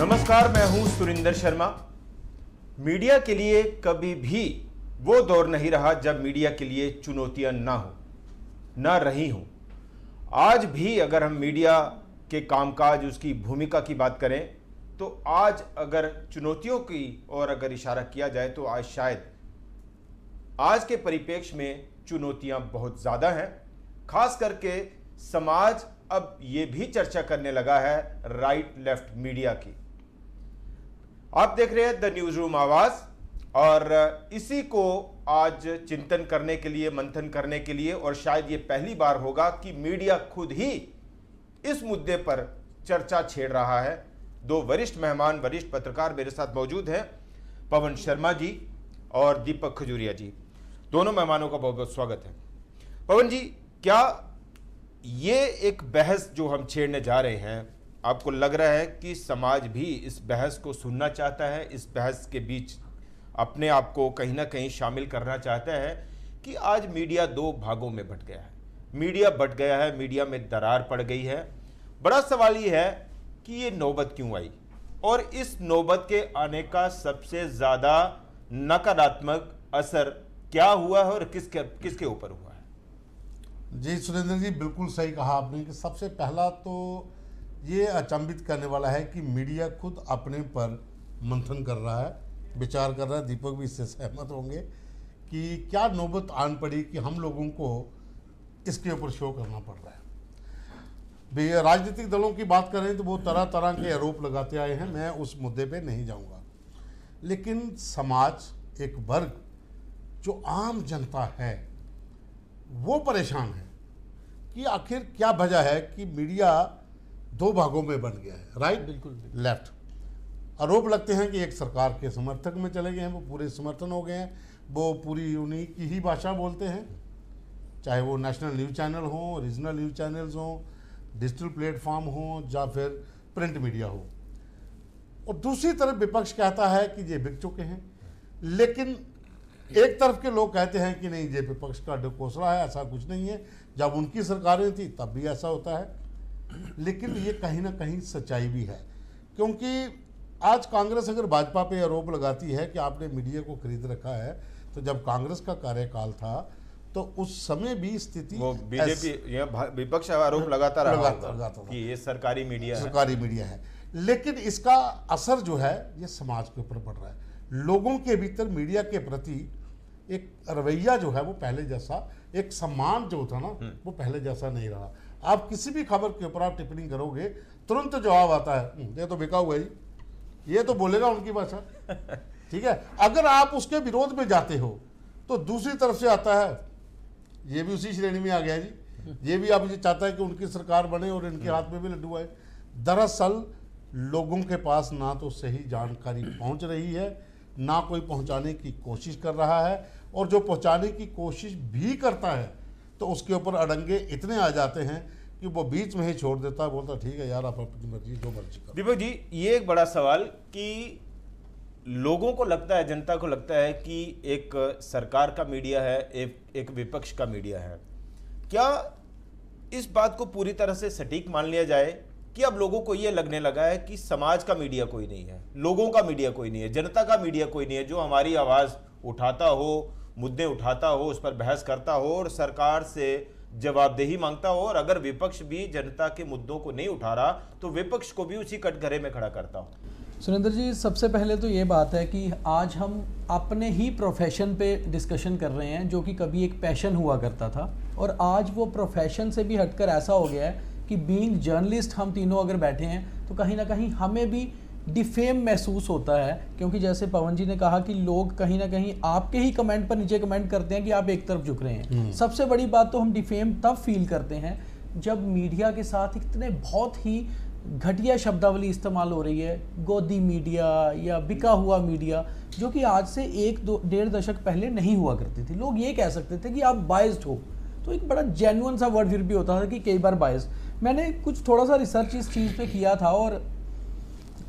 नमस्कार, मैं हूं सुरिंदर शर्मा। मीडिया के लिए कभी भी वो दौर नहीं रहा जब मीडिया के लिए चुनौतियां ना रही हों। आज भी अगर हम मीडिया के कामकाज, उसकी भूमिका की बात करें तो आज अगर चुनौतियों की ओर अगर इशारा किया जाए तो आज शायद आज के परिप्रेक्ष्य में चुनौतियां बहुत ज़्यादा हैं। खास करके समाज अब ये भी चर्चा करने लगा है राइट लेफ्ट मीडिया की। आप देख रहे हैं द न्यूज रूम आवाज, और इसी को आज चिंतन करने के लिए, मंथन करने के लिए, और शायद ये पहली बार होगा कि मीडिया खुद ही इस मुद्दे पर चर्चा छेड़ रहा है। दो वरिष्ठ मेहमान, वरिष्ठ पत्रकार मेरे साथ मौजूद हैं, पवन शर्मा जी और दीपक खजूरिया जी। दोनों मेहमानों का बहुत बहुत स्वागत है। पवन जी, क्या ये एक बहस जो हम छेड़ने जा रहे हैं, आपको लग रहा है कि समाज भी इस बहस को सुनना चाहता है, इस बहस के बीच अपने आप को कहीं ना कहीं शामिल करना चाहता है कि आज मीडिया दो भागों में बंट गया है, मीडिया बंट गया है, मीडिया में दरार पड़ गई है। बड़ा सवाल ये है कि ये नौबत क्यों आई, और इस नौबत के आने का सबसे ज़्यादा नकारात्मक असर क्या हुआ है और किसके ऊपर हुआ है? जी सुरेंद्र जी, बिल्कुल सही कहा आपने कि सबसे पहला तो ये अचंभित करने वाला है कि मीडिया खुद अपने पर मंथन कर रहा है, विचार कर रहा है। दीपक भी इससे सहमत होंगे कि क्या नौबत आन पड़ी कि हम लोगों को इसके ऊपर शो करना पड़ रहा है। राजनीतिक दलों की बात करें तो वो तरह तरह के आरोप लगाते आए हैं, मैं उस मुद्दे पे नहीं जाऊंगा। लेकिन समाज, एक वर्ग जो आम जनता है, वो परेशान है कि आखिर क्या वजह है कि मीडिया दो भागों में बन गया है, राइट बिल्कुल। लेफ्ट। आरोप लगते हैं कि एक सरकार के समर्थक में चले गए हैं, वो पूरे समर्थन हो गए हैं, वो पूरी उन्हीं की ही भाषा बोलते हैं, चाहे वो नेशनल न्यूज़ चैनल हो, रीजनल न्यूज़ चैनल्स हो, डिजिटल प्लेटफॉर्म हो, या फिर प्रिंट मीडिया हो। और दूसरी तरफ विपक्ष कहता है कि ये बिक चुके हैं। लेकिन एक तरफ के लोग कहते हैं कि नहीं, ये विपक्ष का ढकोसला है, ऐसा कुछ नहीं है, जब उनकी सरकारें थी तब भी ऐसा होता है। लेकिन ये कहीं ना कहीं सच्चाई भी है, क्योंकि आज कांग्रेस अगर भाजपा पे आरोप लगाती है कि आपने मीडिया को खरीद रखा है, तो जब कांग्रेस का कार्यकाल था तो उस समय भी स्थिति, वो बीजेपी विपक्ष आरोप लगाता रहा कि ये सरकारी मीडिया है। लेकिन इसका असर जो है ये समाज के ऊपर पड़ रहा है। लोगों के भीतर मीडिया के प्रति एक रवैया जो है वो पहले जैसा, एक सम्मान जो था ना, वो पहले जैसा नहीं रहा। आप किसी भी खबर के ऊपर आप टिप्पणी करोगे, तुरंत जवाब आता है, ये तो बिका हुआ ही, ये तो बोलेगा उनकी भाषा, ठीक है। अगर आप उसके विरोध में जाते हो तो दूसरी तरफ से आता है, ये भी उसी श्रेणी में आ गया जी, ये भी आप चाहता है कि उनकी सरकार बने और इनके हाथ में भी लड्डू आए। दरअसल लोगों के पास ना तो सही जानकारी पहुंच रही है, ना कोई पहुंचाने की कोशिश कर रहा है, और जो पहुंचाने की कोशिश भी करता है तो उसके ऊपर अड़ंगे इतने आ जाते हैं कि वो बीच में ही छोड़ देता है, बोलता ठीक है यार, आप अपनी मर्जी, जो मर्जी करो। दीपक जी, ये एक बड़ा सवाल कि लोगों को लगता है, जनता को लगता है कि एक सरकार का मीडिया है, एक विपक्ष का मीडिया है। क्या इस बात को पूरी तरह से सटीक मान लिया जाए कि अब लोगों को ये लगने लगा है कि समाज का मीडिया कोई नहीं है, लोगों का मीडिया कोई नहीं है, जनता का मीडिया कोई नहीं है, जो हमारी आवाज़ उठाता हो, मुद्दे उठाता हो, उस पर बहस करता हो और सरकार से जवाबदेही मांगता हो, और अगर विपक्ष भी जनता के मुद्दों को नहीं उठा रहा तो विपक्ष को भी उसी कटघरे में खड़ा करता हो? सुरेंद्र जी, सबसे पहले तो ये बात है कि आज हम अपने ही प्रोफेशन पे डिस्कशन कर रहे हैं, जो कि कभी एक पैशन हुआ करता था, और आज वो प्रोफेशन से भी हटकर ऐसा हो गया है कि बीइंग जर्नलिस्ट हम तीनों अगर बैठे हैं तो कहीं ना कहीं हमें भी डिफेम महसूस होता है। क्योंकि जैसे पवन जी ने कहा कि लोग कहीं ना कहीं आपके ही कमेंट पर नीचे कमेंट करते हैं कि आप एक तरफ झुक रहे हैं। सबसे बड़ी बात तो हम डिफेम तब फील करते हैं जब मीडिया के साथ इतने बहुत ही घटिया शब्दावली इस्तेमाल हो रही है, गोदी मीडिया या बिका हुआ मीडिया, जो कि आज से 1-1.5 दशक पहले नहीं हुआ करती थी। लोग ये कह सकते थे कि आप बायस्ड हो, तो एक बड़ा जेन्युइन सा वर्ड फिर भी होता था कि कई बार बायस्ड। मैंने कुछ थोड़ा सा रिसर्च इस चीज़ पे किया था, और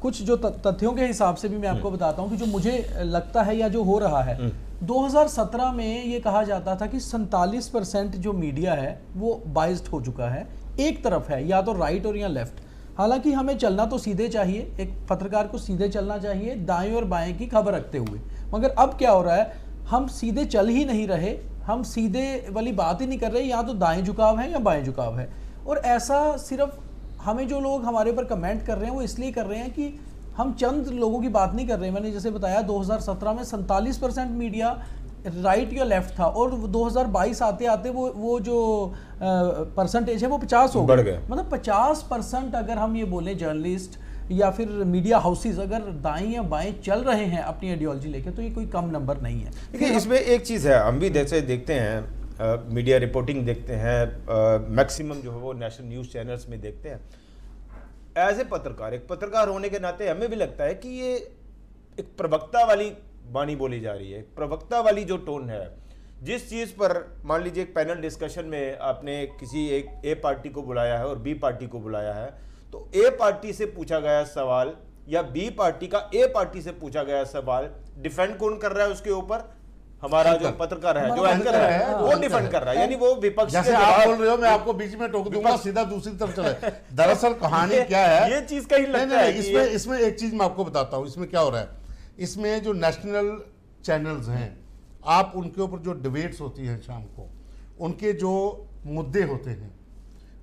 कुछ जो तथ्यों के हिसाब से भी मैं आपको बताता हूँ कि जो मुझे लगता है या जो हो रहा है 2017 में ये कहा जाता था कि 47% जो मीडिया है वो बाइस्ड हो चुका है, एक तरफ है, या तो राइट और या लेफ्ट। हालांकि हमें चलना तो सीधे चाहिए, एक पत्रकार को सीधे चलना चाहिए, दाएं और बाएं की खबर रखते हुए। मगर अब क्या हो रहा है, हम सीधे चल ही नहीं रहे, हम सीधे वाली बात ही नहीं कर रहे, या तो दाएं झुकाव है या बाएं झुकाव है। और ऐसा सिर्फ हमें जो लोग हमारे ऊपर कमेंट कर रहे हैं वो इसलिए कर रहे हैं कि हम चंद लोगों की बात नहीं कर रहे हैं। मैंने जैसे बताया 2017 में 47% मीडिया राइट या लेफ्ट था, और 2022 आते आते वो जो परसेंटेज है वो 50 हो बढ़ गया। मतलब 50% अगर हम ये बोले जर्नलिस्ट या फिर मीडिया हाउसेस अगर दाएं या बाएं चल रहे हैं अपनी आइडियोलॉजी लेके, तो ये कोई कम नंबर नहीं है। देखिए इसमें एक चीज़ है, हम भी जैसे देखते हैं मीडिया रिपोर्टिंग देखते हैं, मैक्सिमम जो है वो नेशनल न्यूज़ चैनल्स में देखते हैं। एज ए पत्रकार, एक पत्रकार होने के नाते हमें भी लगता है कि ये एक प्रवक्ता वाली वाणी बोली जा रही है, प्रवक्ता वाली जो टोन है। जिस चीज़ पर मान लीजिए एक पैनल डिस्कशन में आपने किसी एक ए पार्टी को बुलाया है और बी पार्टी को बुलाया है, तो ए पार्टी से पूछा गया सवाल या बी पार्टी का ए पार्टी से पूछा गया सवाल डिफेंड कौन कर रहा है उसके ऊपर? हमारा जो पत्रकार है, जो एंकर है, वो डिफेंड कर रहा है, यानी वो विपक्ष जैसे आप बोल रहे हो, मैं आपको बीच में टोक दूंगा, सीधा दूसरी तरफ चले। दरअसल कहानी क्या है, ये चीज कहीं लगता है कि इसमें एक चीज मैं आपको बताता हूँ। इसमें क्या हो रहा है, इसमें जो नेशनल चैनल्स हैं, आप उनके ऊपर जो डिबेट्स होती हैं शाम को, उनके जो मुद्दे होते हैं,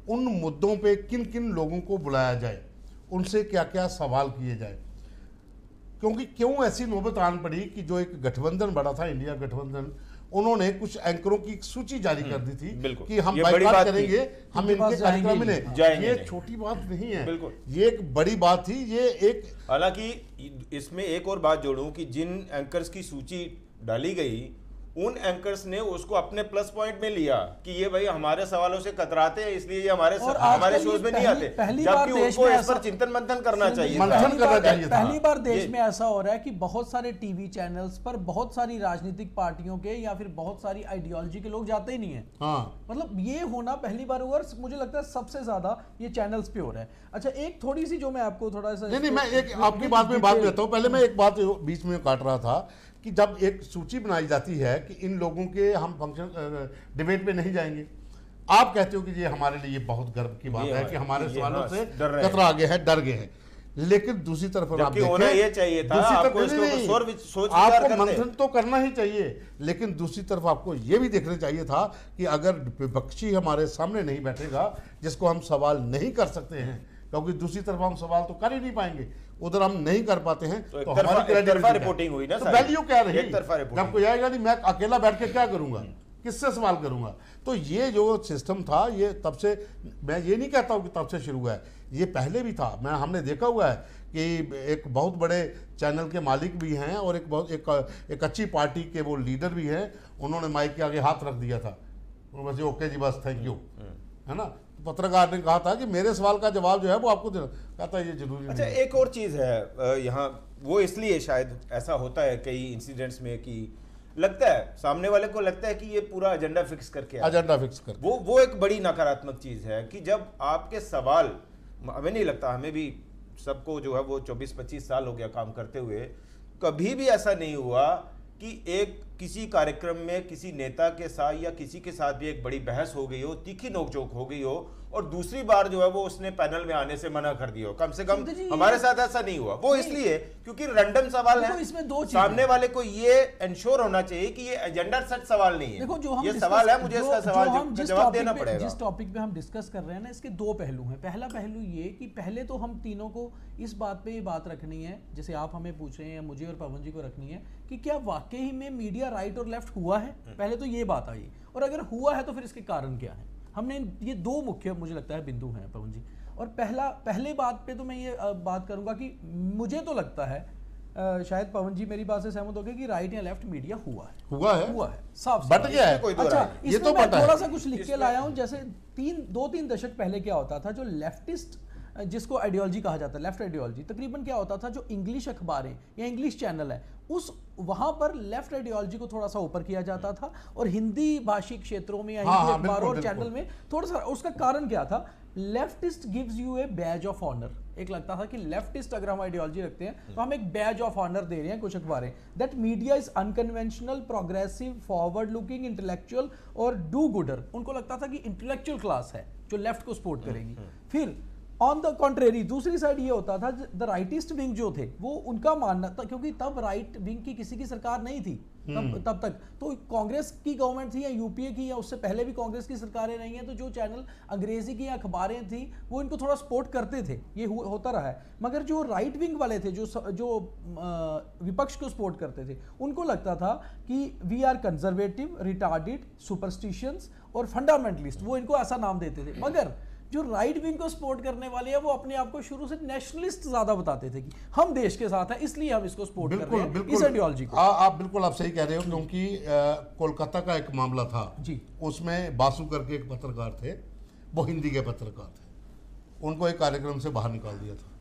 उन मुद्दों पे किन किन लोगों को बुलाया जाए, उनसे क्या क्या सवाल किए जाए। क्योंकि क्यों ऐसी नौबत आन पड़ी कि जो एक गठबंधन बड़ा था, इंडिया गठबंधन, उन्होंने कुछ एंकरों की एक सूची जारी कर दी थी कि हम बाइकाट करेंगे, हम इनके कार्यक्रम में जाएंगे। ये छोटी बात नहीं है, ये एक बड़ी बात थी। ये एक, हालांकि इसमें एक और बात जोड़ूं कि जिन एंकर्स की सूची डाली गई, उन एंकर्स ने उसको अपने प्लस पॉइंट में लिया कि ये भाई हमारे सवालों से कतराते हैं, इसलिए ये हमारे शोज में नहीं आते, जबकि उनको इस पर चिंतन मंथन करना चाहिए। पहली बार देश में ऐसा हो रहा है कि बहुत सारे टीवी चैनल्स पर बहुत सारी राजनीतिक पार्टियों के या फिर बहुत सारी आइडियोलॉजी के लोग जाते ही नहीं है। मतलब ये होना पहली बार हुआ, मुझे लगता है सबसे ज्यादा ये चैनल्स पे हो रहा है। अच्छा, एक थोड़ी सी जो मैं आपको थोड़ा सा, नहीं, मैं एक आपकी बात में बात करता हूँ। पहले मैं एक बात बीच में काट रहा था कि जब एक सूची बनाई जाती है कि इन लोगों के हम फंक्शन डिबेट पे नहीं जाएंगे, आप कहते हो कि ये हमारे लिए बहुत गर्व की बात है कि हमारे सवालों से कतरा गए हैं, डर गए हैं। लेकिन दूसरी तरफ आप देखें, ये चाहिए था, आपको मंथन तो करना ही चाहिए, लेकिन दूसरी तरफ आपको ये भी देखना चाहिए था कि अगर विपक्षी हमारे सामने नहीं बैठेगा, जिसको हम सवाल नहीं कर सकते हैं, क्योंकि दूसरी तरफ हम सवाल तो कर ही नहीं पाएंगे, उधर हम नहीं कर पाते हैं, तो हमारी रिपोर्टिंग हुई ना, तो वैल्यू क्या रही? जब कोई आएगा नहीं, मैं अकेला बैठ के क्या करूंगा, किससे सवाल करूंगा? तो ये जो सिस्टम था, ये तब से, मैं ये नहीं कहता हूं कि तब से शुरू हुआ है, ये पहले भी था। हमने देखा हुआ है कि एक बहुत बड़े चैनल के मालिक भी हैं और एक अच्छी पार्टी के वो लीडर भी हैं, उन्होंने माइक के आगे हाथ रख दिया था, बस ओके जी, बस थैंक यू, है ना। पत्रकार ने कहा था कि मेरे सवाल का जवाब जो है वो आपको देना, कहता है ये जरूरी नहीं। अच्छा, एक और चीज़ है यहाँ, वो इसलिए शायद ऐसा होता है कई इंसिडेंट्स में कि लगता है, सामने वाले को लगता है कि ये पूरा एजेंडा फिक्स करके वो एक बड़ी नकारात्मक चीज़ है कि जब आपके सवाल, हमें नहीं लगता, हमें भी सबको जो है वो 24-25 साल हो गया काम करते हुए, कभी भी ऐसा नहीं हुआ कि एक किसी कार्यक्रम में किसी नेता के साथ या किसी के साथ भी एक बड़ी बहस हो गई हो, तीखी नोकझोंक हो गई हो, और दूसरी बार जो है वो उसने पैनल में आने से मना कर दिया हो। कम से कम हमारे साथ ऐसा नहीं हुआ। वो इसलिए क्योंकि रैंडम सवाल है, इसमें दो सामने वाले को ये इंश्योर होना चाहिए कि ये एजेंडा सेट सवाल नहीं है। देखो, जो हम ये सवाल है, मुझे इसका सवाल जवाब देना पड़ेगा। जिस टॉपिक पे हम डिस्कस कर रहे हैं ना, इसके दो पहलू हैं। पहला पहलू ये कि पहले तो हम तीनों को इस बात पे ये बात रखनी है, जैसे आप हमें पूछ रहे हैं, मुझे और पवन जी को रखनी है, कि क्या वाकई में मीडिया राइट और लेफ्ट हुआ है। पहले तो ये बात आई, और अगर हुआ है तो फिर इसके कारण क्या है। हमने ये दो मुख्य, मुझे लगता है, बिंदु हैं पवन जी। और पहले बात पे तो मैं ये बात करूंगा कि मुझे तो लगता है, शायद पवन जी मेरी बात से सहमत हो गए, कि राइट या लेफ्ट मीडिया हुआ है, साफ बट गया है। अच्छा, इसमें मैं थोड़ा सा कुछ लिख के लाया हूं। जैसे 2-3 दशक पहले क्या होता था, जो लेफ्टिस्ट जिसको आइडियोलॉजी कहा जाता है, लेफ्ट आइडियोलॉजी, तकरीबन क्या होता था, जो इंग्लिश अखबारें या इंग्लिश चैनल है उस वहां पर लेफ्ट आइडियोलॉजी को थोड़ा सा ऊपर किया जाता था, और हिंदी भाषी क्षेत्रों में या हिंदी अखबारों और चैनल में थोड़ा सा। उसका कारण क्या था, leftist gives you a badge of honour. एक लगता था कि लेफ्टिस्ट अगर हम आइडियोलॉजी रखते हैं तो हम एक बैज ऑफ ऑनर दे रहे हैं कुछ अखबारें, that media is unconventional, progressive, forward looking, intellectual और डू गुडर। उनको लगता था कि इंटेलेक्चुअल क्लास है जो लेफ्ट को सपोर्ट करेगी। फिर ऑन द कॉन्ट्रेरी दूसरी साइड ये होता था, द राइटिस्ट विंग जो थे वो उनका मानना था, क्योंकि तब राइट विंग की किसी की सरकार नहीं थी तब तक, तो कांग्रेस की गवर्नमेंट थी या यूपीए की, या उससे पहले भी कांग्रेस की सरकारें रही हैं, तो जो चैनल अंग्रेजी की अखबारें थी वो इनको थोड़ा सपोर्ट करते थे, ये होता रहा है। मगर जो राइट विंग वाले थे, जो विपक्ष को सपोर्ट करते थे, उनको लगता था कि वी आर कंजर्वेटिव, रिटार्डेड, सुपरस्टिशियंस और फंडामेंटलिस्ट, वो इनको ऐसा नाम देते थे। मगर जो राइट विंग को सपोर्ट करने वाले हैं वो अपने आप को शुरू से नेशनलिस्ट ज्यादा बताते थे कि हम देश के साथ हैं, इसलिए हम इसको सपोर्ट कर रहे हैं, इस आइडियोलॉजी को। आप बिल्कुल सही कह रहे हो, क्योंकि कोलकाता का एक मामला था जी, उसमें बासु करके एक पत्रकार थे, वो हिंदी के पत्रकार थे, उनको एक कार्यक्रम से बाहर निकाल दिया था,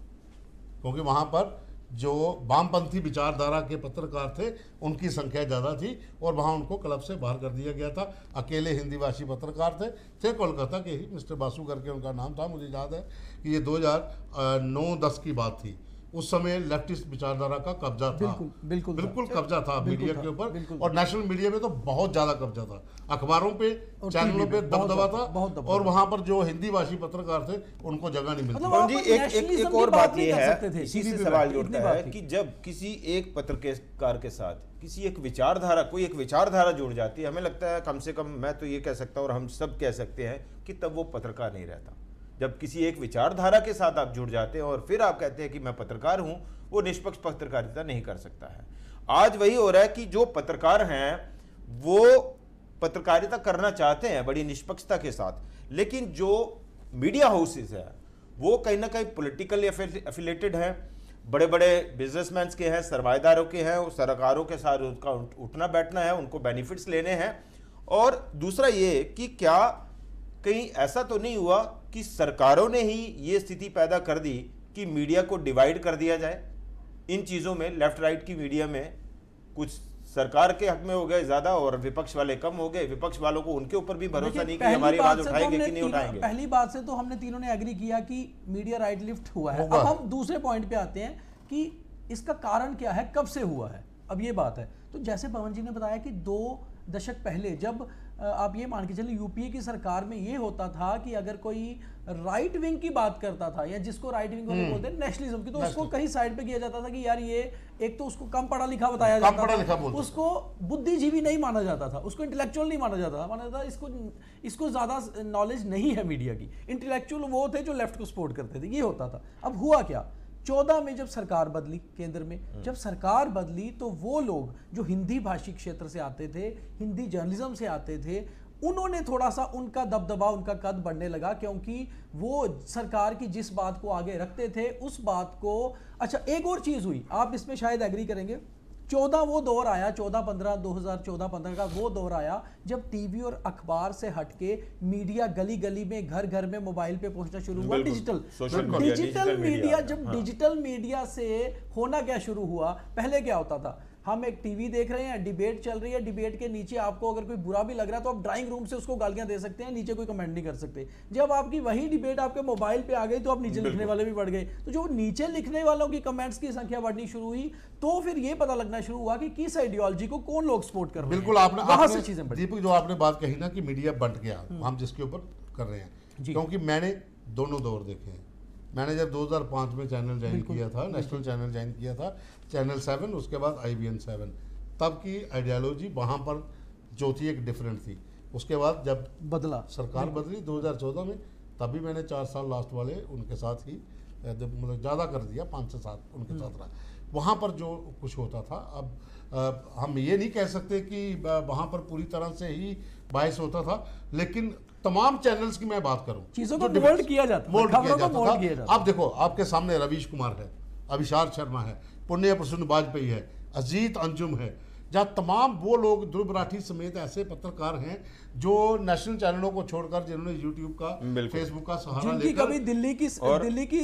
क्योंकि वहां पर जो वामपंथी विचारधारा के पत्रकार थे उनकी संख्या ज़्यादा थी, और वहाँ उनको क्लब से बाहर कर दिया गया था। अकेले हिंदी भाषी पत्रकार थे कोलकाता के ही, मिस्टर बासु करके उनका नाम था। मुझे याद है कि ये 2009-10 की बात थी, उस समय लेफ्टिस्ट विचारधारा का कब्जा था, बिल्कुल कब्जा था मीडिया के ऊपर, और नेशनल मीडिया में तो बहुत ज्यादा कब्जा था, अखबारों पे, चैनलों पे दबदबा था, और वहां पर जो हिंदी भाषी पत्रकार थे उनको जगह नहीं मिलती। मतलब जी एक और बात ये है, इसी से सवाल जुड़ता है कि जब किसी एक पत्रकार के साथ किसी एक विचारधारा, कोई एक विचारधारा जुड़ जाती है, हमें लगता है, कम से कम मैं तो ये कह सकता हूँ और हम सब कह सकते हैं कि तब वो पत्रकार नहीं रहता। जब किसी एक विचारधारा के साथ आप जुड़ जाते हैं और फिर आप कहते हैं कि मैं पत्रकार हूं, वो निष्पक्ष पत्रकारिता नहीं कर सकता है। आज वही हो रहा है कि जो पत्रकार हैं वो पत्रकारिता करना चाहते हैं बड़ी निष्पक्षता के साथ, लेकिन जो मीडिया हाउसेस है वो कहीं ना कहीं पॉलिटिकली एफिलेटेड हैं, बड़े बड़े बिजनेसमैन के हैं, सरमाएदारों के हैं, सरकारों के साथ उनका उठना बैठना है, उनको बेनिफिट्स लेने हैं। और दूसरा ये कि क्या कहीं ऐसा तो नहीं हुआ कि सरकारों ने ही ये स्थिति पैदा कर दी कि मीडिया को डिवाइड कर दिया जाए इन चीज़ों में, लेफ्ट राइट की मीडिया में कुछ सरकार के हक में हो गए ज़्यादा और विपक्ष वाले कम हो गए, विपक्ष वालों को उनके ऊपर भी भरोसा नहीं कि हमारी आवाज़ उठाएंगे कि नहीं उठाएंगे। पहली बात से तो हमने तीनों ने एग्री किया कि मीडिया राइट लिफ्ट हुआ है। अब हम दूसरे पॉइंट पे आते हैं कि इसका कारण क्या है, कब से हुआ है। अब ये बात है, तो जैसे पवन जी ने बताया कि 2 दशक पहले जब आप ये मान के चलिए यूपीए की सरकार में ये होता था कि अगर कोई राइट विंग की बात करता था, या जिसको राइट विंग वाले बोलते हैं नेशनलिज्म की, तो उसको कहीं साइड पे किया जाता था कि यार ये एक तो उसको कम पढ़ा लिखा बताया जाता था, उसको बुद्धिजीवी नहीं माना जाता था, उसको इंटेलेक्चुअल नहीं माना जाता था, माना जाता इसको ज्यादा नॉलेज नहीं है मीडिया की। इंटेलेक्चुअल वो थे जो लेफ्ट को सपोर्ट करते थे, ये होता था। अब हुआ क्या, 14 में जब सरकार बदली केंद्र में, जब सरकार बदली तो वो लोग जो हिंदी भाषी क्षेत्र से आते थे, हिंदी जर्नलिज्म से आते थे, उन्होंने थोड़ा सा उनका दबदबा, उनका कद बढ़ने लगा, क्योंकि वो सरकार की जिस बात को आगे रखते थे उस बात को। अच्छा, एक और चीज हुई, आप इसमें शायद एग्री करेंगे, 14 वो दौर आया, 2014-15 का वो दौर आया जब टीवी और अखबार से हटके मीडिया गली गली में, घर घर में, मोबाइल पे पहुंचना शुरू हुआ। डिजिटल मीडिया जब डिजिटल मीडिया से होना क्या शुरू हुआ, पहले क्या होता था, हम एक टीवी देख रहे हैं, डिबेट चल रही है, डिबेट के नीचे आपको अगर कोई बुरा भी लग रहा है तो आप ड्राइंग रूम से उसको गालियां दे सकते हैं, नीचे कोई कमेंट नहीं कर सकते। जब आपकी वही डिबेट आपके मोबाइल पे आ गई तो आप नीचे लिखने वाले भी बढ़ गए, तो जो नीचे लिखने वालों की कमेंट्स की संख्या बढ़नी शुरू हुई, तो फिर ये पता लगना शुरू हुआ कि किस आइडियोलॉजी को कौन लोग सपोर्ट कर रहे हैं। बिल्कुल, आपने चीजें दीपक जो आपने बात कही ना कि मीडिया बंट गया, हम जिसके ऊपर कर रहे हैं, क्योंकि मैंने दोनों दौर देखे हैं। मैंने जब 2005 में चैनल ज्वाइन किया था, नेशनल चैनल ज्वाइन किया था, चैनल 7, उसके बाद IBN 7, तब की आइडियोलॉजी वहाँ पर जो थी एक डिफरेंट थी। उसके बाद जब बदला, सरकार बदली 2014 में, तभी मैंने 4 साल लास्ट वाले उनके साथ ही, मतलब ज़्यादा कर दिया, 5 से 7 उनके साथ रहा। वहाँ पर जो कुछ होता था, अब हम ये नहीं कह सकते कि वहाँ पर पूरी तरह से ही बायस होता था, लेकिन तमाम चैनल्स की मैं बात करूं, चीजों को मोल्ड किया जाता था। आप देखो, आपके सामने रवीश कुमार है, अभिषार शर्मा है, पुण्य प्रसून वाजपेयी है, अजीत अंजुम है, जहां तमाम वो लोग, ध्रुव राठी समेत ऐसे पत्रकार हैं जो नेशनल चैनलों को छोड़कर, जिन्होंने यूट्यूब का, फेसबुक का सहारा जिनकी लेकर, कभी दिल्ली की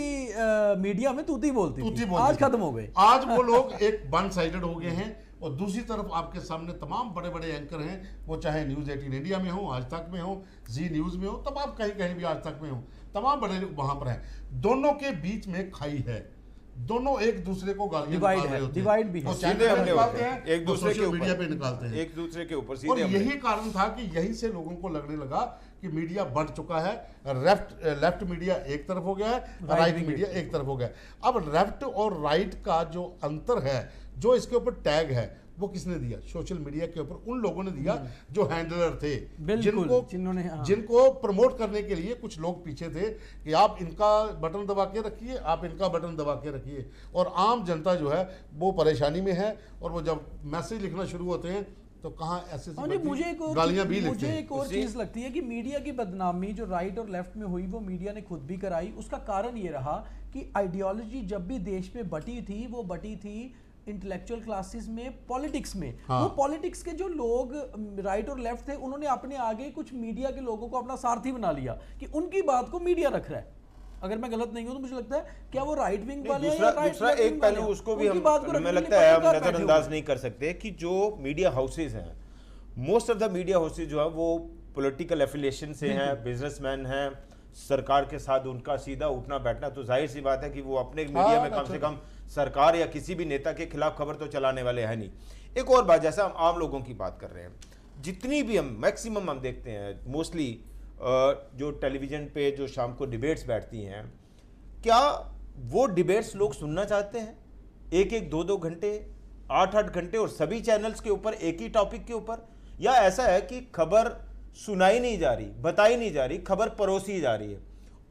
मीडिया में तूती बोलती थी, आज खत्म हो गए। आज वो लोग एक वन साइडेड हो गए हैं। और दूसरी तरफ आपके सामने तमाम बड़े बड़े एंकर हैं, वो चाहे न्यूज़ 18 इंडिया में हो, आज तक में हो, जी न्यूज़ में हो, तमाम कहीं भी आज तक में हो, तमाम बड़े लोग वहां पर हैं। दोनों के बीच में खाई है, दोनों एक दूसरे को गालियां निकाल रहे होते हैं, डिवाइड भी है, सीधे हमले होते हैं, एक दूसरे के मीडिया पे निकालते हैं, एक दूसरे के ऊपर और सीधे हमले। यही कारण था कि यहीं से लोगों को लगने लगा कि मीडिया बढ़ चुका है। लेफ्ट मीडिया एक तरफ हो गया है, राइट मीडिया एक तरफ हो गया है। अब लेफ्ट और राइट का जो अंतर है, जो इसके ऊपर टैग है, वो किसने दिया? सोशल मीडिया के ऊपर उन लोगों ने दिया जो हैंडलर थे, जिनको प्रमोट करने के लिए कुछ लोग पीछे थे कि आप इनका बटन दबा के रखिए, आप इनका बटन दबा के रखिए। और आम जनता जो है वो परेशानी में है, और वो जब मैसेज लिखना शुरू होते हैं तो कहाँ ऐसे गालियां भी लिखते हैं। मुझे एक और चीज लगती है कि मीडिया की बदनामी जो राइट और लेफ्ट में हुई, वो मीडिया ने खुद भी कराई। उसका कारण ये रहा कि आइडियोलॉजी जब भी देश में बटी थी, वो बटी थी इंटेलेक्चुअल क्लासेस में, पॉलिटिक्स में। वो पॉलिटिक्स के जो लोग राइट और लेफ्ट थे, उन्होंने अपने आगे कुछ मीडिया के लोगों को अपना सारथी बना लिया कि उनकी बात को मीडिया रख रहा है। अगर मैं गलत नहीं हूं तो मुझे लगता है क्या वो राइट विंग वाले हैं या राइट दूसरा एक पहलू उसको भी हमें लगता है हम नजरअंदाज नहीं कर सकते कि जो मीडिया हाउसेज हैं, most of the media houses जो है वो पॉलिटिकल एफिलिएशन से हैं, बिजनेसमैन हैं, सरकार के साथ उनका सीधा उठना बैठना, तो जाहिर सी बात है कि वो अपने मीडिया में कम से कम सरकार या किसी भी नेता के खिलाफ खबर तो चलाने वाले हैं नहीं। एक और बात, जैसा हम आम लोगों की बात कर रहे हैं, जितनी भी हम मैक्सिमम हम देखते हैं, मोस्टली जो टेलीविजन पे जो शाम को डिबेट्स बैठती हैं, क्या वो डिबेट्स लोग सुनना चाहते हैं? एक एक दो दो घंटे, 8-8 घंटे, और सभी चैनल्स के ऊपर एक ही टॉपिक के ऊपर? या ऐसा है कि खबर सुनाई नहीं जा रही, बताई नहीं जा रही, खबर परोसी जा रही है?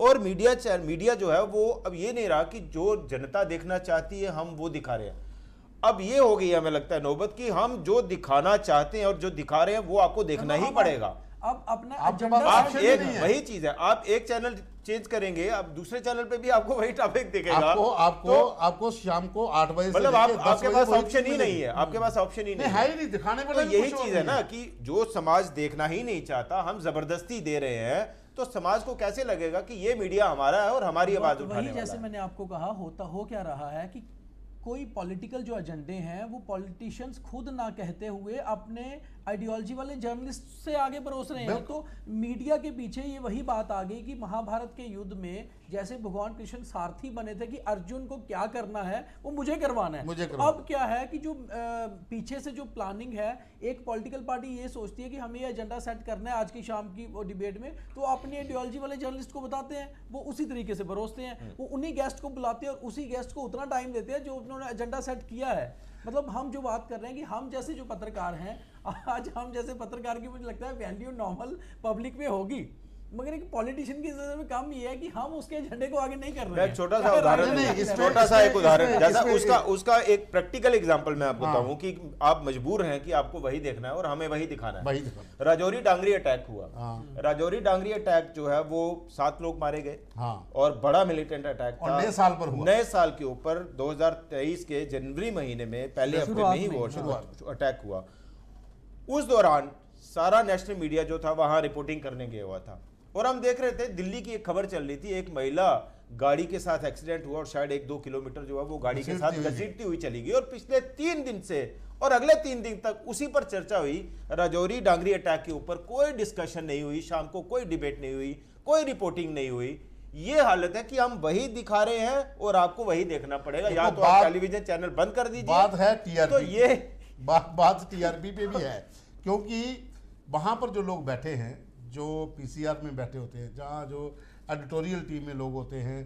और मीडिया जो है वो अब ये नहीं रहा कि जो जनता देखना चाहती है हम वो दिखा रहे हैं। अब ये हो गई है हमें लगता है नौबत कि हम जो दिखाना चाहते हैं और जो दिखा रहे हैं वो आपको देखना ही पड़ेगा। अब अपना आप एक वही चीज है, आप एक चैनल चेंज करेंगे, आप दूसरे चैनल पे भी आपको वही टॉपिक दिखेगा। आपको शाम को 8 बजे मतलब आपके पास ऑप्शन ही नहीं है, आपके पास ऑप्शन ही नहीं है ही नहीं दिखाने वाला। तो यही चीज है ना कि जो समाज देखना ही नहीं चाहता, हम जबरदस्ती दे रहे हैं, तो समाज को कैसे लगेगा कि ये मीडिया हमारा है और हमारी आवाज उठाने वाला है। जैसे मैंने आपको कहा, हो क्या रहा है कि कोई पॉलिटिकल जो एजेंडे हैं वो पॉलिटिशियंस खुद ना कहते हुए अपने आइडियोलॉजी वाले जर्नलिस्ट से आगे परोस रहे हैं। तो मीडिया के पीछे ये वही बात आ गई कि महाभारत के युद्ध में जैसे भगवान कृष्ण सारथी बने थे कि अर्जुन को क्या करना है वो मुझे करवाना है। अब क्या है कि जो पीछे से जो प्लानिंग है, एक पॉलिटिकल पार्टी ये सोचती है कि हमें ये एजेंडा सेट करना है आज की शाम की वो डिबेट में, तो अपनी आइडियोलॉजी वाले जर्नलिस्ट को बताते हैं, वो उसी तरीके से परोसते हैं, वो उन्हीं गेस्ट को बुलाते हैं और उसी गेस्ट को उतना टाइम देते हैं जो उन्होंने एजेंडा सेट किया है। मतलब हम जो बात कर रहे हैं कि हम जैसे जो पत्रकार हैं, आज हम जैसे पत्रकार की मुझे लगता है वैल्यू नॉर्मल पब्लिक में होगी, मगर एक पॉलिटिशियन की नजर में काम ये है कि हम उसके एजेंडे को आगे नहीं कर रहे हैं। छोटा सा उदाहरण, जैसा उसका एक प्रैक्टिकल एग्जांपल मैं आपको बताऊं कि आप मजबूर हैं कि आपको वही देखना है और हमें वही दिखाना है। राजौरी डांगरी अटैक हुआ, राजौरी डांगरी अटैक जो है वो 7 लोग मारे गए और बड़ा मिलिटेंट अटैक था, नए साल पर हुआ, नए साल के ऊपर 2023 के जनवरी महीने में पहले हफ्ते में ही वो अटैक हुआ। उस दौरान सारा नेशनल मीडिया जो था वहां रिपोर्टिंग करने गया हुआ था और हम देख रहे थे दिल्ली की एक खबर चल रही थी, एक महिला गाड़ी के साथ एक्सीडेंट हुआ और शायद 1-2 किलोमीटर जो है वो गाड़ी के साथ घसीटती हुई चली गई और पिछले 3 दिन से और अगले 3 दिन तक उसी पर चर्चा हुई। राजौरी डांगरी अटैक के ऊपर कोई डिस्कशन नहीं हुई, शाम को कोई डिबेट नहीं हुई, कोई रिपोर्टिंग नहीं हुई। ये हालत है कि हम वही दिखा रहे हैं और आपको वही देखना पड़ेगा, या तो आप टेलीविजन चैनल बंद कर दीजिए। बात है टीआरपी, तो ये बात टीआरपी पे भी है, क्योंकि वहां पर जो लोग बैठे हैं, जो पीसीआर में बैठे होते हैं, जहाँ जो एडिटोरियल टीम में लोग होते हैं,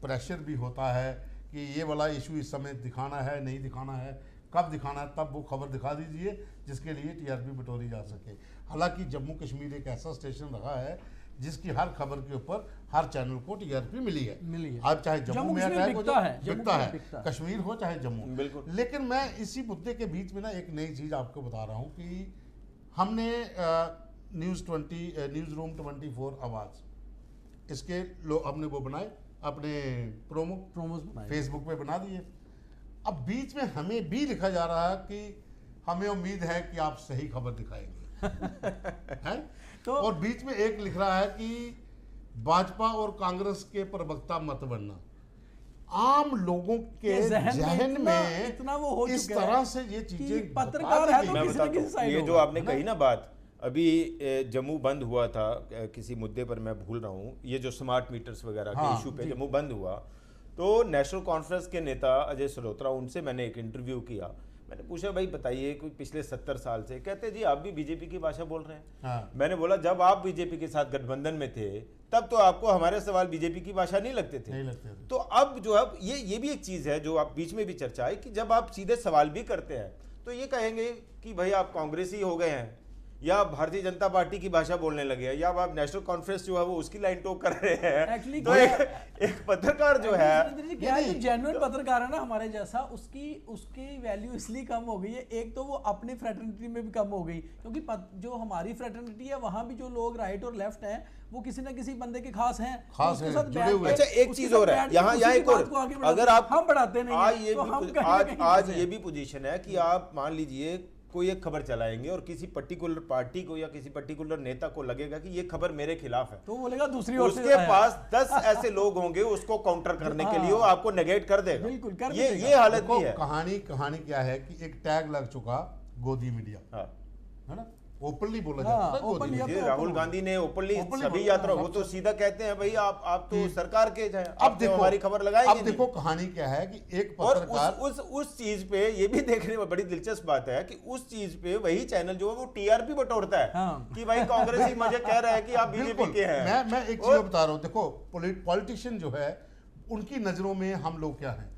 प्रेशर भी होता है कि ये वाला इशू इस समय दिखाना है, नहीं दिखाना है, कब दिखाना है, तब वो खबर दिखा दीजिए जिसके लिए टीआरपी बटोरी जा सके। हालांकि जम्मू कश्मीर एक ऐसा स्टेशन रहा है जिसकी हर खबर के ऊपर हर चैनल को टीआरपी मिली है। आप चाहे जम्मू में अटैक बिकता है, कश्मीर हो चाहे जम्मू, बिल्कुल। लेकिन मैं इसी मुद्दे के बीच में ना एक नई चीज़ आपको बता रहा हूँ कि हमने न्यूज़ रूम 24 आवाज़ इसके हमने वो बनाए, अपने प्रोमोस बनाए, फेसबुक पे बना दिए। अब बीच में हमें भी लिखा जा रहा है कि हमें उम्मीद है कि आप सही खबर दिखाएंगे हैं? तो और बीच में एक लिख रहा है कि भाजपा और कांग्रेस के प्रवक्ता मत बनना। आम लोगों के ये जहन में इतना वो हो इस चुका तरह है से ये कि चीजें पत्रकार बता है दी तो गई। मैं किसी न बताता किसी हूं, साइड ये जो होगा, आपने कही ना बात, अभी जम्मू बंद हुआ था, किसी मुद्दे पर मैं भूल रहा हूँ, ये जो स्मार्ट मीटर्स वगैरह के हाँ, इशू पे जी। जम्मू बंद हुआ, तो नेशनल कॉन्फ्रेंस के नेता अजय सरोत्रा, उनसे मैंने एक इंटरव्यू किया। मैंने पूछा भाई बताइए कोई पिछले 70 साल से, कहते जी आप भी बीजेपी की भाषा बोल रहे हैं। हाँ। मैंने बोला जब आप बीजेपी के साथ गठबंधन में थे तब तो आपको हमारे सवाल बीजेपी की भाषा नहीं लगते थे। नहीं लगते थे। तो अब जो अब ये भी एक चीज है जो आप बीच में भी चर्चा है कि जब आप सीधे सवाल भी करते हैं तो ये कहेंगे कि भाई आप कांग्रेसी हो गए हैं या भारतीय जनता पार्टी की भाषा बोलने लगे हैं या अब आप नेशनल कॉन्फ्रेंस जो है वो उसकी लाइन टोक कर रहे हैं। Actually तो एक पत्रकार जो है, क्या है, जो जेन्युइन पत्रकार है ना हमारे जैसा, उसकी वैल्यू इसलिए कम हो गई है। एक तो वो अपनी फ्रेटर्निटी में भी कम हो गई, क्योंकि जो हमारी फ्रेटर्निटी है वहां भी जो लोग राइट और लेफ्ट हैं वो किसी ना किसी बंदे के खास हैं, खास उसके हैं, साथ जुड़े बैठ हुए के- हैं। अच्छा एक उसके चीज साथ और है बैठ के यहाँ उसी एक की और, बात को आगे बढ़ाते अगर हैं। आप हम बढ़ाते नहीं आज हैं, ये तो भी हम कहीं ना कहीं आज फंसे ये हैं। भी पोजीशन है कि आप मान लीजिए कोई एक खबर चलाएंगे और किसी पर्टिकुलर पार्टी को या किसी पर्टिकुलर नेता को लगेगा कि ये खबर मेरे खिलाफ है, तो बोलेगा दूसरी ओर से उसके आया। पास 10 ऐसे लोग होंगे उसको काउंटर करने के लिए, वो आपको नेगेट कर देगा। बिल्कुल, कर भी ये देगा। ये हालत देखो भी है। कहानी क्या है कि एक टैग लग चुका गोदी मीडिया, हाँ। है ना, ओपनली बोला हाँ, जाता है गोदी openly मीडिया। ये तो राहुल open गांधी ने ओपनली openly सभी बोला, यात्रा, हाँ, वो तो सब- सीधा कहते हैं भाई आप तो सरकार के हैं, अब आप तो देखो हमारी खबर लगाएंगे अब देखो नहीं। कहानी क्या है कि एक और पत्रकार उस चीज पे ये भी देखने में बड़ी दिलचस्प बात है कि उस चीज पे वही चैनल जो है वो टीआरपी बटोरता है हाँ। कि भाई कांग्रेसी मुझे कह रहा है कि आप बीजेपी बिल्कुल, के हैं। मैं एक चीज बता रहा हूँ। देखो पॉलिटिशियन जो है उनकी नजरों में हम लोग क्या हैं।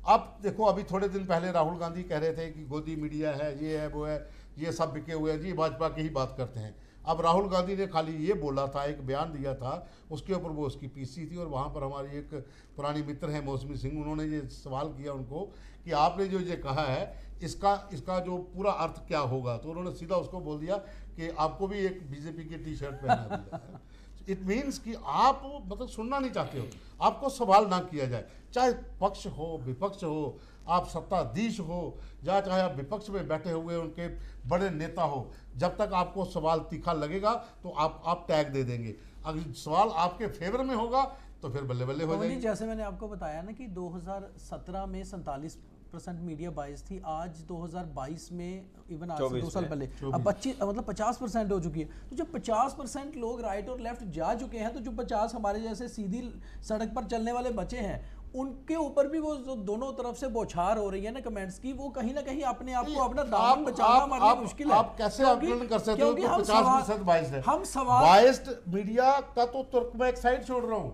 अब देखो अभी थोड़े दिन पहले राहुल गांधी कह रहे थे कि गोदी मीडिया है, ये है, वो है, ये सब बिके हुए हैं जी, भाजपा की ही बात करते हैं। अब राहुल गांधी ने खाली ये बोला था, एक बयान दिया था, उसके ऊपर वो उसकी पीसी थी और वहाँ पर हमारी एक पुरानी मित्र हैं मौसमी सिंह, उन्होंने ये सवाल किया उनको कि आपने जो ये कहा है इसका जो पूरा अर्थ क्या होगा, तो उन्होंने सीधा उसको बोल दिया कि आपको भी एक बीजेपी की टी शर्ट पहना दिया। इट मीन्स कि आप मतलब सुनना नहीं चाहते हो, आपको सवाल ना किया जाए, चाहे पक्ष हो विपक्ष हो, आप सत्ताधीश हो या चाहे आप विपक्ष में बैठे हुए उनके बड़े नेता हो, जब तक आपको सवाल तीखा लगेगा तो आप टैग दे देंगे। अगर सवाल आपके फेवर में होगा तो फिर बल्ले बल्ले हो मोदी, जाएगी। जैसे मैंने आपको बताया ना कि 2017 में 47% मीडिया बाइस थी, आज 2022 में इवन आज से 24 2 साल में, पहले अब 25 मतलब 50% हो चुकी है। तो जब 50% लोग राइट और लेफ्ट जा चुके हैं, तो जो 50 हमारे जैसे सीधी सड़क पर चलने वाले बचे हैं, उनके ऊपर भी वो जो दोनों तरफ से बौछार हो रही है ना कमेंट्स की, वो कहीं ना कहीं अपने आप को अपना दामन बचाना हमारे लिए मुश्किल है। आप कैसे क्योंकि- आकलन कर सकते हो क्योंकि कि हम 50% बाइस्ड है? हम सवाल बाइस्ड मीडिया का तो तुर्क में एक साइड छोड़ रहा हूँ,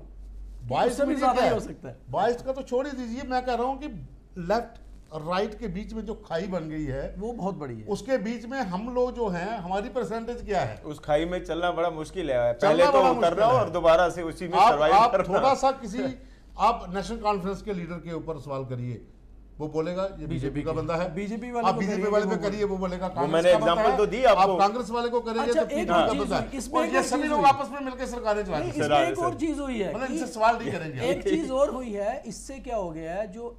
बाइस्ड उससे भी मीडिया ज्यादा क्या ही है? हो सकता है। बाइस्ड का तो छोड़ ही दीजिए, मैं कह रहा हूँ कि लेफ्ट राइट के बीच में जो खाई बन गई है, वो बहुत बड़ी है। उसके बीच में हम लोग जो हैं, हमारी परसेंटेज क्या है? उस खाई में चलना बड़ा मुश्किल है, चलना पहले तो बड़ा उतरना मुश्किल है। और दोबारा से उसी में आप सर्वाइव करना। थोड़ा सा किसी आप नेशनल कॉन्फ्रेंस के लीडर के ऊपर सवाल करिए, वो बोलेगा ये बीजेपी का बंदा है। बीजेपी वाले आप को बीजेपी करिए, वाले वो पे करिए, वो बोलेगा कांग्रेस मैंने का बंदा एग्जांपल है। तो दी आप आपको। कांग्रेस वाले को करेंगे अच्छा, तो एक पीडीपी और का चीज बंदा हुई, है। इसमें और एक ये और सभी चीज लोग हुई। आपस में मिलकर सरकारें नहीं, चलाते हैं। इसमें एक और चीज हुई है मतलब कि इनसे सवाल नहीं करेंगे। एक चीज और हुई है, इससे क्या हो गया है, जो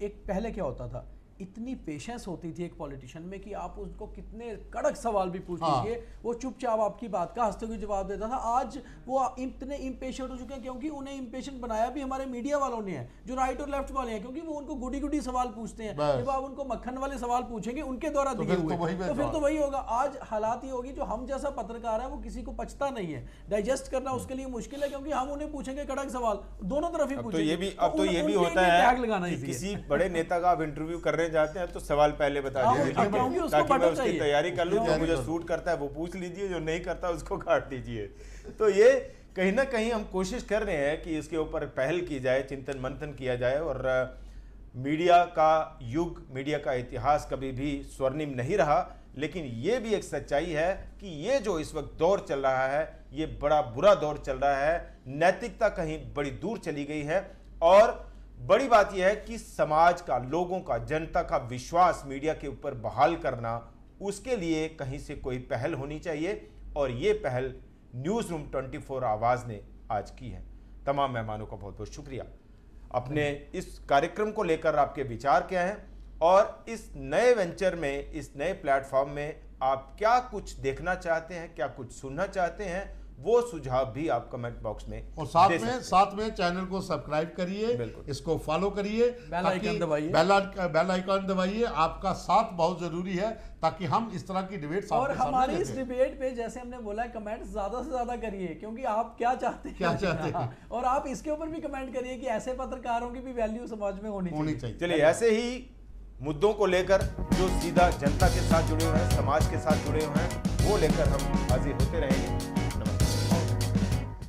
एक पहले क्या होता था, इतनी पेशेंस होती थी एक पॉलिटिशियन में कि आप उसको कितने कड़क सवाल भी पूछ हाँ। लीजिए, वो चुपचाप आपकी बात का हंसते हुए जवाब देता था। आज वो इतने इम्पेशेंट हो चुके हैं, क्योंकि उन्हें इम्पेशेंट बनाया भी हमारे मीडिया वालों ने है, जो राइट और लेफ्ट वाले हैं, क्योंकि वो उनको गुडी गुडी सवाल पूछते हैं। बस। जब आप उनको मक्खन वाले सवाल पूछेंगे उनके द्वारा तो दिए फिर तो हुए, वही तो फिर सवाल। तो वही होगा। आज हालात ये होगी, जो हम जैसा पत्रकार है वो किसी को पचता नहीं है, डाइजेस्ट करना उसके लिए मुश्किल है, क्योंकि हम उन्हें पूछेंगे कड़क सवाल, दोनों तरफ ही अब तो पूछेंगे। ये भी अब तो ये भी उनके होता लिए है टैग लगाना कि easy है। किसी बड़े नेता का आप इंटरव्यू करने जाते हैं तो सवाल पहले बता हाँ, दीजिए क्योंकि उसको ताकि मैं पता उसकी चाहिए। तैयारी कर लूँ, जो तैयारी मुझे कर। सूट करता है वो पूछ लीजिए, जो नहीं करता उसको काट दीजिए। तो ये कहीं ना कहीं हम कोशिश कर रहे हैं कि इसके ऊपर पहल की जाए, चिंतन मंथन किया जाए। और मीडिया का युग, मीडिया का इतिहास कभी भी स्वर्णिम नहीं रहा, लेकिन ये भी एक सच्चाई है कि ये जो इस वक्त दौर चल रहा है, ये बड़ा बुरा दौर चल रहा है। नैतिकता कहीं बड़ी दूर चली गई है और बड़ी बात यह है कि समाज का, लोगों का, जनता का विश्वास मीडिया के ऊपर बहाल करना, उसके लिए कहीं से कोई पहल होनी चाहिए। और ये पहल न्यूज़ रूम 24 आवाज़ ने आज की है। तमाम मेहमानों का बहुत बहुत शुक्रिया। अपने इस कार्यक्रम को लेकर आपके विचार क्या हैं और इस नए वेंचर में, इस नए प्लेटफॉर्म में आप क्या कुछ देखना चाहते हैं, क्या कुछ सुनना चाहते हैं, वो सुझाव भी आप कमेंट बॉक्स में और दे सकते हैं। साथ में चैनल को सब्सक्राइब करिए, बिल्कुल। इसको फॉलो करिए, बेल आइकन दबाइए। बेल आइकन दबाइए। आपका साथ बहुत जरूरी है ताकि हम इस तरह की डिबेट और हमारी इस डिबेट पे जैसे हमने बोला है, कमेंट ज्यादा से ज्यादा करिए, क्योंकि आप क्या चाहते हैं, क्या चाहते हैं। हाँ, और आप इसके ऊपर भी कमेंट करिए कि ऐसे पत्रकारों की भी वैल्यू समाज में होनी चाहिए। चलिए, ऐसे ही मुद्दों को लेकर जो सीधा जनता के साथ जुड़े हुए हैं, समाज के साथ जुड़े हुए हैं, वो लेकर हम हाजिर होते रहेंगे।